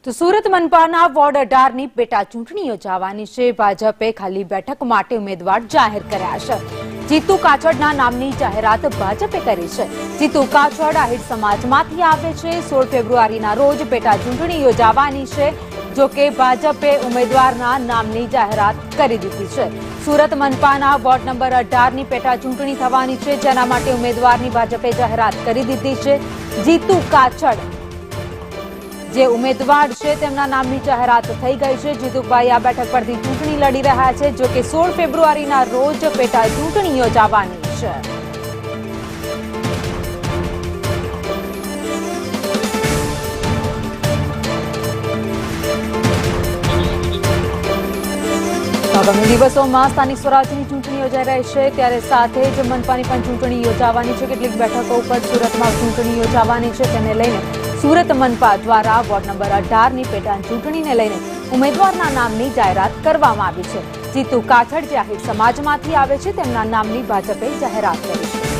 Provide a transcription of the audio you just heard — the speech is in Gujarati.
તો સુરત મનપાના વોર્ડ 18 ની પેટા ચૂંટણી યોજાવાની છે। ભાજપે ખાલી બેઠક માટે ઉમેદવાર જાહેર કર્યા છે। જીતુ કાછડના નામની જાહેરાત ભાજપે કરી છે। જીતુ કાછડ આહિર સમાજમાંથી આવે છે। 16 ફેબ્રુઆરીના રોજ પેટા ચૂંટણી યોજાવાની છે। જો કે ભાજપે ઉમેદવારના નામની જાહેરાત કરી દીધી છે। સુરત મનપાના વોર્ડ નંબર 18 ની પેટા ચૂંટણી થવાની છે, જેના માટે ઉમેદવારની ભાજપે જાહેરાત કરી દીધી છે। જીતુ કાછડ જે ઉમેદવાર છે તેમના નામની જાહેરાત થઈ ગઈ છે। જીતુભાઈ આ બેઠક પરથી ચૂંટણી લડી રહ્યા છે। જો કે 16 ફેબ્રુઆરીના રોજ પેટા ચૂંટણી યોજાવાની છે। આગામી દિવસોમાં સ્થાનિક સ્વરાજની ચૂંટણી યોજાઈ રહી છે, ત્યારે સાથે જ મનપાની પણ ચૂંટણી યોજાવાની છે। કેટલીક બેઠકો ઉપર સુરતમાં ચૂંટણી યોજાવાની છે, તેને લઈને સુરત મનપા દ્વારા વોર્ડ નંબર 18 ની પેટા ચૂંટણીને લઈને ઉમેદવારના નામની જાહેરાત કરવામાં આવી છે। જીતુ કાછડ જે આહિર સમાજમાંથી આવે છે તેમના નામની ભાજપે જાહેરાત કરી છે।